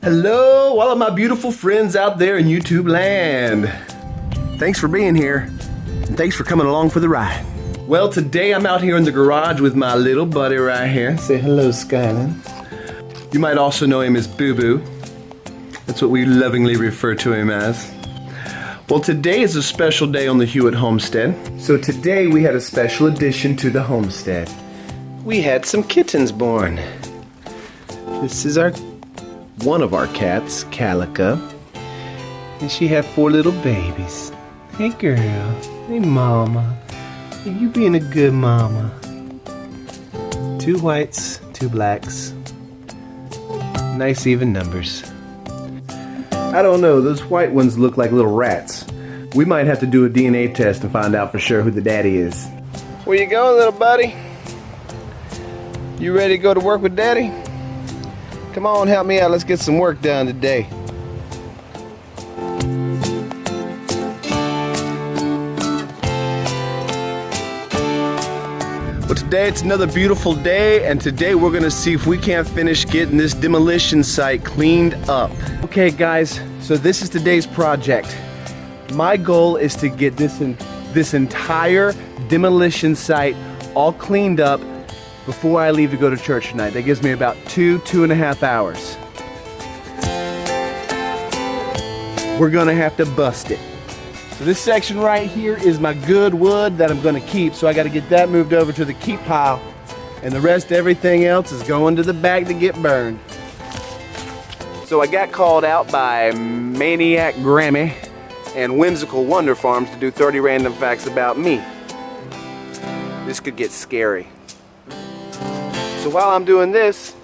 Hello, all of my beautiful friends out there in YouTube land. Thanks for being here, and thanks for coming along for the ride. Well, today I'm out here in the garage with my little buddy right here. Say hello, Skyline. You might also know him as Boo Boo. That's what we lovingly refer to him as. Well, today is a special day on the Hewitt Homestead. So today we had a special addition to the homestead. We had some kittens born. This is one of our cats, Kalica. And she had 4 little babies. Hey girl, hey mama. You being a good mama. 2 whites, 2 blacks. Nice even numbers. I don't know, those white ones look like little rats. We might have to do a DNA test and find out for sure who the daddy is. Where you going, little buddy? You ready to go to work with daddy? Come on, help me out. Let's get some work done today. Well, today it's another beautiful day, and today we're gonna see if we can't finish getting this demolition site cleaned up. Okay guys, so this is today's project. My goal is to get this entire demolition site all cleaned up before I leave to go to church tonight. That gives me about 2.5 hours. We're gonna have to bust it. So this section right here is my good wood that I'm gonna keep, so I gotta get that moved over to the keep pile, and the rest, everything else, is going to the back to get burned. So I got called out by Maniac Grammy and Whimsical Wonder Farms to do 30 random facts about me. This could get scary. So while I'm doing this,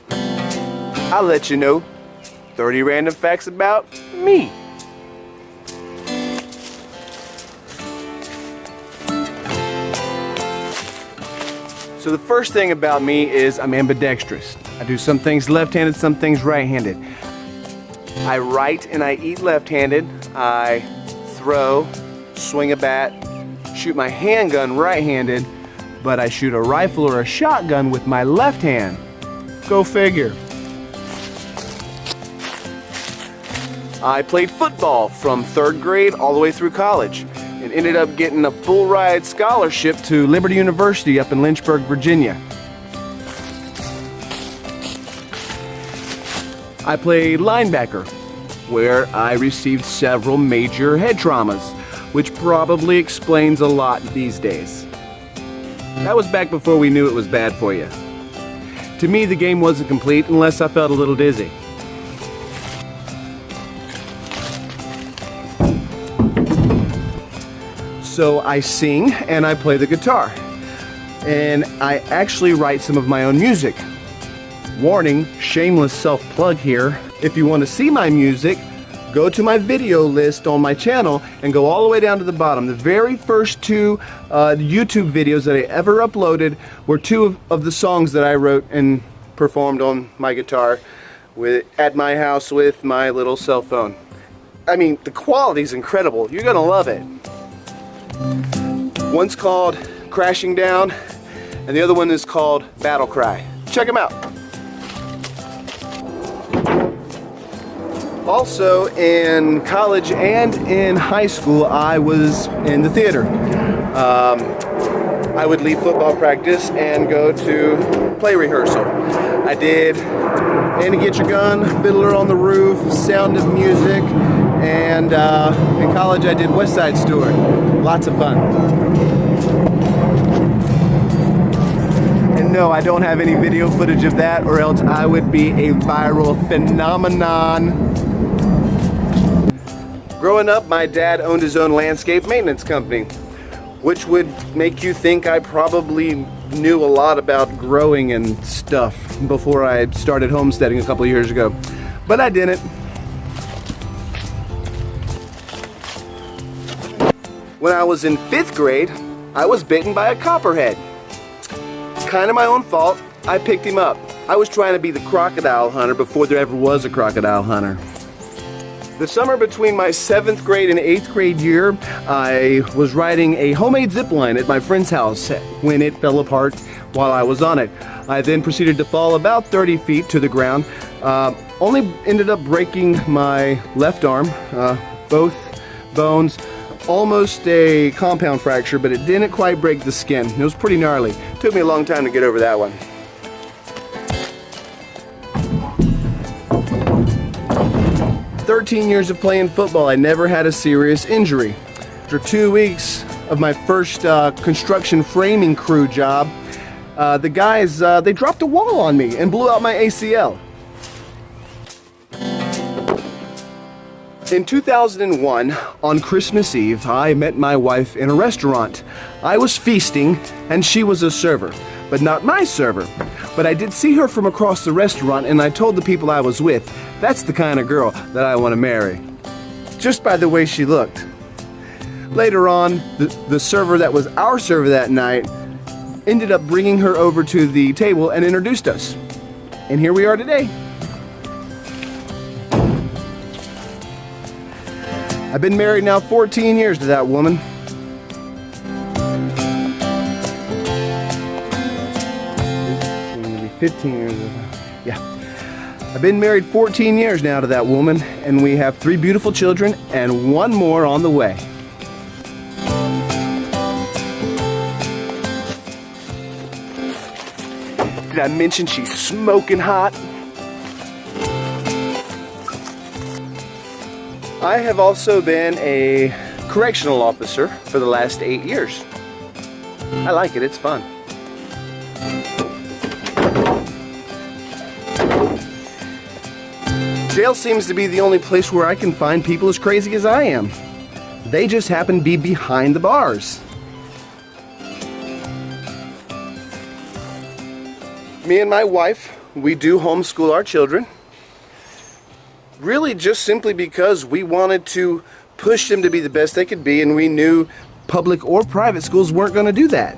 I'll let you know 30 random facts about me. So the first thing about me is I'm ambidextrous. I do some things left-handed, some things right-handed. I write and I eat left-handed. I throw, swing a bat, shoot my handgun right-handed, but I shoot a rifle or a shotgun with my left hand. Go figure. I played football from 3rd grade all the way through college and ended up getting a full ride scholarship to Liberty University up in Lynchburg, Virginia. I played linebacker, where I received several major head traumas, which probably explains a lot these days. That was back before we knew it was bad for you. To me, the game wasn't complete unless I felt a little dizzy. So I sing and I play the guitar. And I actually write some of my own music. Warning, shameless self-plug here. If you want to see my music, go to my video list on my channel and go all the way down to the bottom. The very first 2 YouTube videos that I ever uploaded were 2 of the songs that I wrote and performed on my guitar at my house with my little cell phone. I mean, the quality's incredible. You're gonna love it. One's called Crashing Down, and the other one is called Battle Cry. Check them out. Also, in college and in high school, I was in the theater. I would leave football practice and go to play rehearsal. I did Andy Get Your Gun, Fiddler on the Roof, Sound of Music, and in college I did West Side Story. Lots of fun. And no, I don't have any video footage of that, or else I would be a viral phenomenon. Growing up, my dad owned his own landscape maintenance company, which would make you think I probably knew a lot about growing and stuff before I started homesteading a couple years ago. But I didn't. When I was in 5th grade, I was bitten by a copperhead. Kind of my own fault. I picked him up. I was trying to be the crocodile hunter before there ever was a crocodile hunter. The summer between my 7th grade and 8th grade year, I was riding a homemade zip line at my friend's house when it fell apart while I was on it. I then proceeded to fall about 30 feet to the ground, Only ended up breaking my left arm, both bones, almost a compound fracture, but it didn't quite break the skin. It was pretty gnarly. Took me a long time to get over that one. "13 years of playing football, I never had a serious injury. After 2 weeks of my first construction framing crew job, the guys, they dropped a wall on me and blew out my ACL. In 2001, on Christmas Eve, I met my wife in a restaurant. I was feasting and she was a server, but not my server. But I did see her from across the restaurant and I told the people I was with, that's the kind of girl that I want to marry. Just by the way she looked. Later on, the server that was our server that night ended up bringing her over to the table and introduced us. And here we are today. I've been married now 14 years to that woman. Maybe 15 years. Yeah. I've been married 14 years now to that woman, and we have 3 beautiful children and 1 more on the way. Did I mention she's smoking hot? I have also been a correctional officer for the last 8 years. I like it, it's fun. Jail seems to be the only place where I can find people as crazy as I am. They just happen to be behind the bars. Me and my wife, we do homeschool our children. Really just simply because we wanted to push them to be the best they could be, and we knew public or private schools weren't going to do that.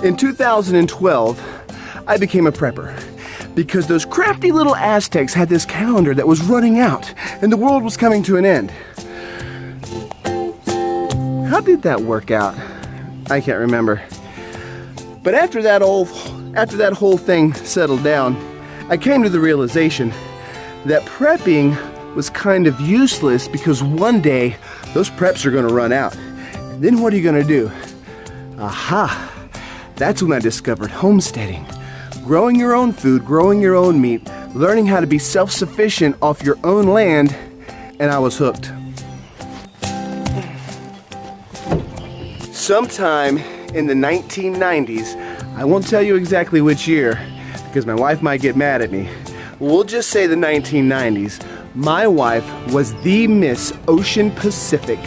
In 2012, I became a prepper because those crafty little Aztecs had this calendar that was running out and the world was coming to an end. How did that work out? I can't remember. But after that whole thing settled down, I came to the realization that prepping was kind of useless because one day those preps are going to run out. And then what are you going to do? Aha! That's when I discovered homesteading. Growing your own food, growing your own meat, learning how to be self-sufficient off your own land, and I was hooked. Sometime in the 1990s, I won't tell you exactly which year because my wife might get mad at me. We'll just say the 1990s. My wife was the Miss Ocean Pacific.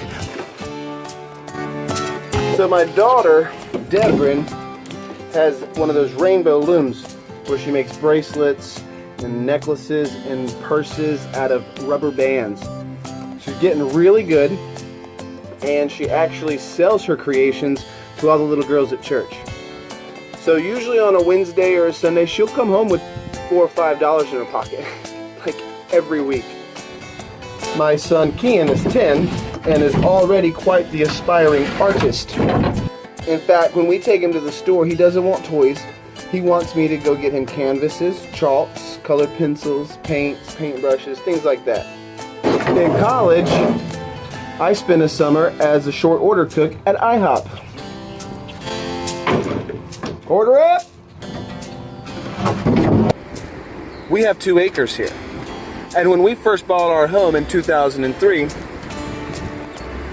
So my daughter, Debrin, has one of those rainbow looms where she makes bracelets and necklaces and purses out of rubber bands. She's getting really good, and she actually sells her creations to all the little girls at church. So usually on a Wednesday or a Sunday, she'll come home with $4 or $5 in her pocket, like every week. My son Kian is 10 and is already quite the aspiring artist. In fact, when we take him to the store, he doesn't want toys. He wants me to go get him canvases, chalks, colored pencils, paints, paintbrushes, things like that. In college, I spent a summer as a short order cook at IHOP. Order up! We have 2 acres here. And when we first bought our home in 2003,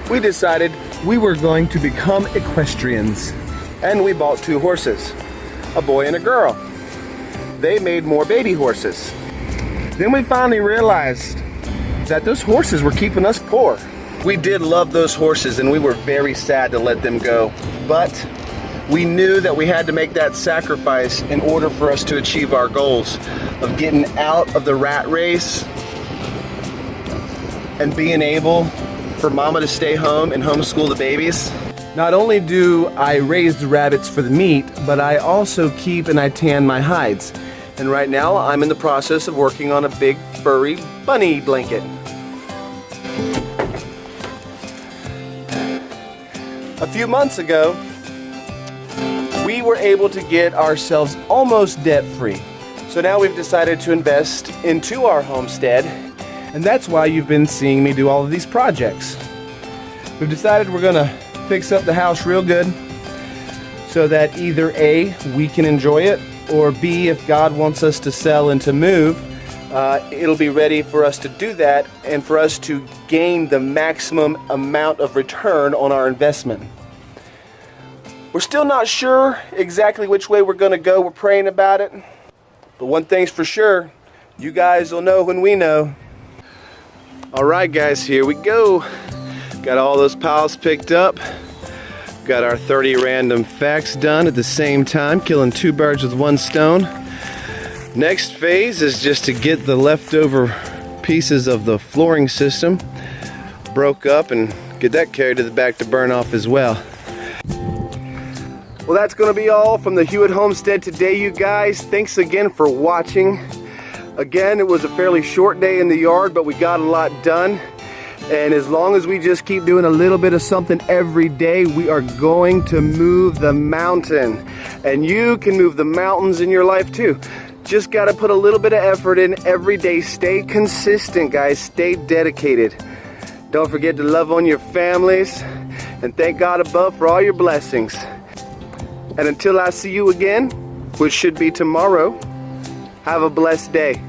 we decided we were going to become equestrians. And we bought 2 horses, a boy and a girl. They made more baby horses. Then we finally realized that those horses were keeping us poor. We did love those horses and we were very sad to let them go. But we knew that we had to make that sacrifice in order for us to achieve our goals of getting out of the rat race and being able for mama to stay home and homeschool the babies. Not only do I raise the rabbits for the meat, but I also keep and I tan my hides. And right now I'm in the process of working on a big furry bunny blanket. A few months ago, we were able to get ourselves almost debt-free. So now we've decided to invest into our homestead, and that's why you've been seeing me do all of these projects. We've decided we're gonna fix up the house real good so that either A, we can enjoy it, or B, if God wants us to sell and to move, it'll be ready for us to do that and for us to gain the maximum amount of return on our investment. We're still not sure exactly which way we're gonna go. We're praying about it. But one thing's for sure, you guys will know when we know. All right, guys, here we go. Got all those piles picked up. Got our 30 random facts done at the same time, killing 2 birds with 1 stone. Next phase is just to get the leftover pieces of the flooring system broke up and get that carried to the back to burn off as well. Well, that's going to be all from the Hewitt Homestead today, you guys. Thanks again for watching. Again, it was a fairly short day in the yard, but we got a lot done. And as long as we just keep doing a little bit of something every day, we are going to move the mountain. And you can move the mountains in your life too. Just got to put a little bit of effort in every day. Stay consistent, guys. Stay dedicated. Don't forget to love on your families and thank God above for all your blessings. And until I see you again, which should be tomorrow, have a blessed day.